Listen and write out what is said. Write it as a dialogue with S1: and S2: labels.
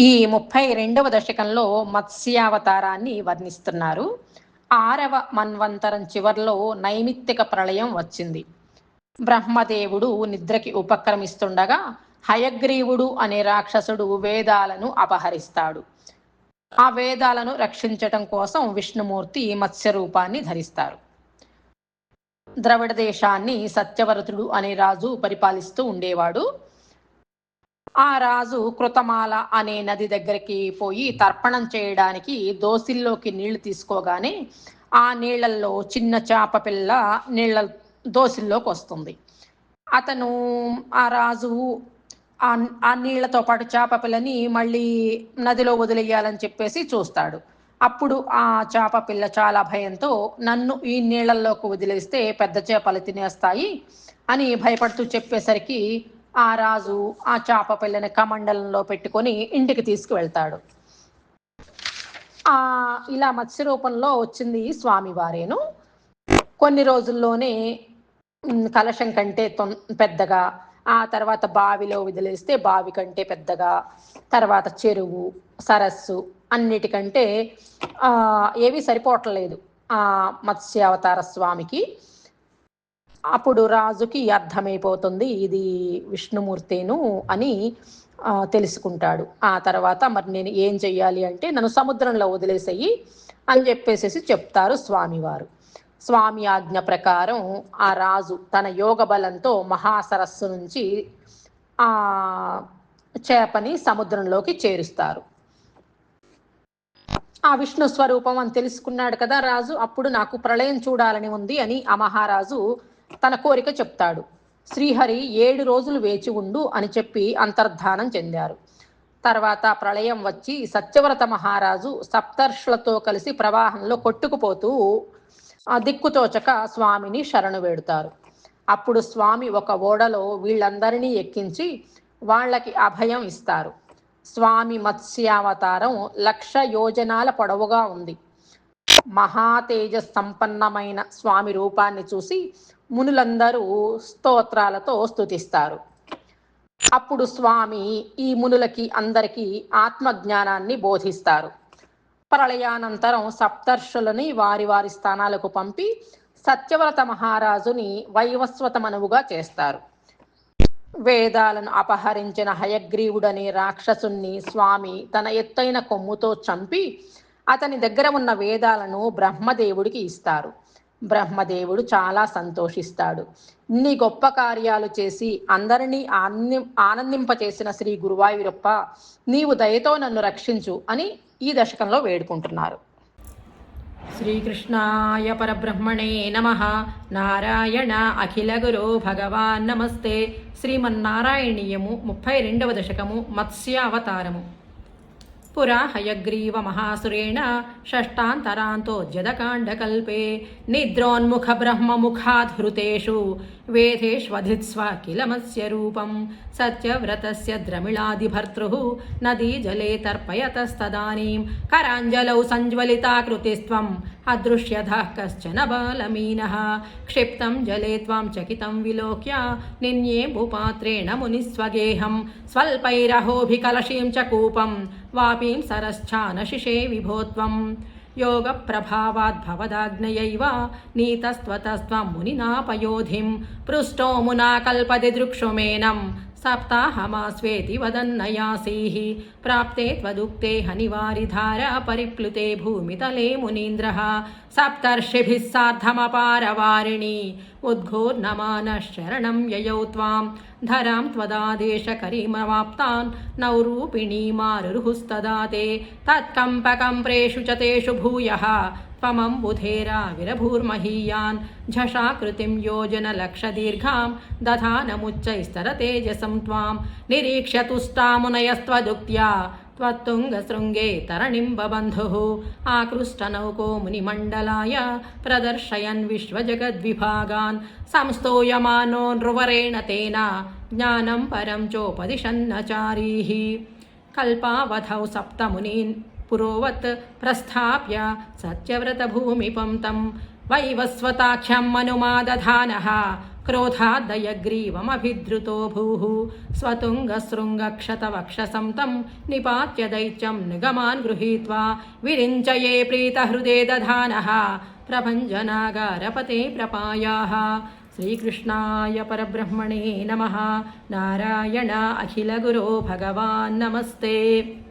S1: ఈ 32వ దశకంలో మత్స్యావతారాన్ని వర్ణిస్తున్నారు. 6వ మన్వంతరం చివర్లో నైమిత్తిక ప్రళయం వచ్చింది. బ్రహ్మదేవుడు నిద్రకి ఉపక్రమిస్తుండగా హయగ్రీవుడు అనే రాక్షసుడు వేదాలను అపహరిస్తాడు. ఆ వేదాలను రక్షించటం కోసం విష్ణుమూర్తి మత్స్య రూపాన్ని ధరిస్తారు. ద్రవిడ దేశాన్ని సత్యవ్రతుడు అనే రాజు పరిపాలిస్తూ ఉండేవాడు. ఆ రాజు కృతమాల అనే నది దగ్గరికి పోయి తర్పణం చేయడానికి దోసిల్లోకి నీళ్లు తీసుకోగానే ఆ నీళ్లలో చిన్న చేప పిల్ల నీళ్ల దోసిల్లోకి వస్తుంది. అతను ఆ రాజు ఆ నీళ్లతో పాటు చేప పిల్లని మళ్ళీ నదిలో వదిలేయాలని చెప్పేసి చూస్తాడు. అప్పుడు ఆ చేప పిల్ల చాలా భయంతో నన్ను ఈ నీళ్లలోకి వదిలేస్తే పెద్ద చేపలు తినేస్తాయి అని భయపడుతూ చెప్పేసరికి ఆ రాజు ఆ చేప పిల్లని కమండలంలో పెట్టుకొని ఇంటికి తీసుకువెళ్తాడు. ఇలా మత్స్య రూపంలో వచ్చింది స్వామివారేను. కొన్ని రోజుల్లోనే కలశం కంటే పెద్దగా, ఆ తర్వాత బావిలో వదిలేస్తే బావి కంటే పెద్దగా, తర్వాత చెరువు, సరస్సు అన్నిటికంటే ఏవి సరిపోవట్లేదు ఆ మత్స్యావతార స్వామికి. అప్పుడు రాజుకి అర్థమైపోతుంది ఇది విష్ణుమూర్తేను అని తెలుసుకుంటాడు. ఆ తర్వాత మరి నేను ఏం చెయ్యాలి అంటే నన్ను సముద్రంలో వదిలేసేయి అని చెప్పేసి చెప్తారు స్వామివారు. స్వామి ఆజ్ఞ ప్రకారం ఆ రాజు తన యోగ బలంతో మహాసరస్సు నుంచి ఆ చేపని సముద్రంలోకి చేరుస్తారు. ఆ విష్ణు స్వరూపం అని తెలుసుకున్నాడు కదా రాజు. అప్పుడు నాకు ప్రళయం చూడాలని ఉంది అని ఆ మహారాజు తన కోరిక చెప్తాడు. శ్రీహరి 7 రోజులు వేచి ఉండు అని చెప్పి అంతర్ధానం చెందారు. తర్వాత ప్రళయం వచ్చి సత్యవ్రత మహారాజు సప్తర్షులతో కలిసి ప్రవాహంలో కొట్టుకుపోతూ దిక్కుతోచక స్వామిని శరణు వేడుతారు. అప్పుడు స్వామి ఒక ఓడలో వీళ్ళందరినీ ఎక్కించి వాళ్ళకి అభయం ఇస్తారు. స్వామి మత్స్యావతారం 1,00,000 యోజనాల పొడవుగా ఉంది. మహాతేజ సంపన్నమైన స్వామి రూపాన్ని చూసి మునులందరూ స్తోత్రాలతో స్తుతిస్తారు. అప్పుడు స్వామి ఈ మునులకి అందరికీ ఆత్మజ్ఞానాన్ని బోధిస్తారు. ప్రళయానంతరం సప్తర్షులని వారి వారి స్థానాలకు పంపి సత్యవ్రత మహారాజుని వైవస్వత మనువుగా చేస్తారు. వేదాలను అపహరించిన హయగ్రీవుడనే రాక్షసుణ్ణి స్వామి తన ఎత్తైన కొమ్ముతో చంపి అతని దగ్గర ఉన్న వేదాలను బ్రహ్మదేవుడికి ఇస్తారు. బ్రహ్మదేవుడు చాలా సంతోషిస్తాడు. ఇన్ని గొప్ప కార్యాలు చేసి అందరినీ ఆనందింపచేసిన శ్రీ గురువాయూరప్ప, నీవు దయతో నన్ను రక్షించు అని ఈ దశకంలో వేడుకుంటున్నారు. శ్రీకృష్ణాయ పరబ్రహ్మణే నమః. నారాయణ అఖిల గురో భగవాన్ నమస్తే. శ్రీమన్నారాయణీయము 32వ దశకము మత్స్యావతారము. పురా హయగ్రీవ మహాసురేణ షష్టాంతరాంతో జదకాండకల్పే నిద్రోన్ముఖ బ్రహ్మముఖాధృతేషు వేదేష్వధిత్స్వ కిల మత్స్య రూపం సత్యవ్రతస్య ద్రమిళాదిభర్తృః నదీ జలే తర్పయతస్తదానీం కరాంజలౌ సంజ్వలితాకృతిస్త్వం అదృశ్యధః కశ్చన బాలమీనః క్షిప్తం జలే త్వాం చకితం విలోక్య నిన్యే భూపాత్రేణ మునిస్వగేహం స్వల్పైరహోభికలశీం చ కూపం వాపీం సరశ్చానశిషే విభోత్వం యోగ ప్రభావాద్భవదాగ్నయైవ నీతస్త్వతస్త్వం మునినాపయోధిం పృష్టో మునా కల్పది దృక్షుమేనం సప్తాహమాస్వేతి వదన్నయాసీః ప్రాప్తే త్వదుక్తే హనివారిధార పరిప్లుతే భూమితలే మునీంద్రః సప్తర్షిభిः సార్ధమపారవారిణి ఉద్ఘోర్నమానః యయౌ త్వాం ధరాం త్వదాదేశకరీమవాప్తాన్ నౌరూపిణీమారురుహుస్తదా తే తత్కంపకంప్రేషు చ తేషు భూయః త్వమంబుధేరా విరభూర్మహీయాన్ ఝషాకృతిం యోజనలక్షదీర్ఘాం దధానముచ్చైస్తరతేజసం త్వాం నిరీక్ష్య తుష్టామునయస్త్వదుక్త్యా త్వత్తుంగశృంగే తరణిం బబంధుః ఆకృష్టనౌకో మునిమండలాయ ప్రదర్శయన్ విశ్వజగద్విభాగాన్ సంస్తూయమానో నృవరేణ తేన జ్ఞానం పరం చోపదిశన్నచారీః కల్పావధౌ సప్తమునీన్ పురోవత్ ప్రస్థాప్య సత్యవ్రత భూమిపం తం వైవస్వతాఖ్యం మనుమాదధానః क्रोधादयग्रीवमभिधृतो भूः स्वतुङ्गशृङ्गक्षतवक्षसं तं निपात्य दैत्यं निगमान् गृहीत्वा विरिञ्चये प्रीतहृदे दधानः प्रभञ्जनागारपते प्रपायाः। श्रीकृष्णाय परब्रह्मणे नमः। नारायण अखिलगुरो भगवान् नमस्ते।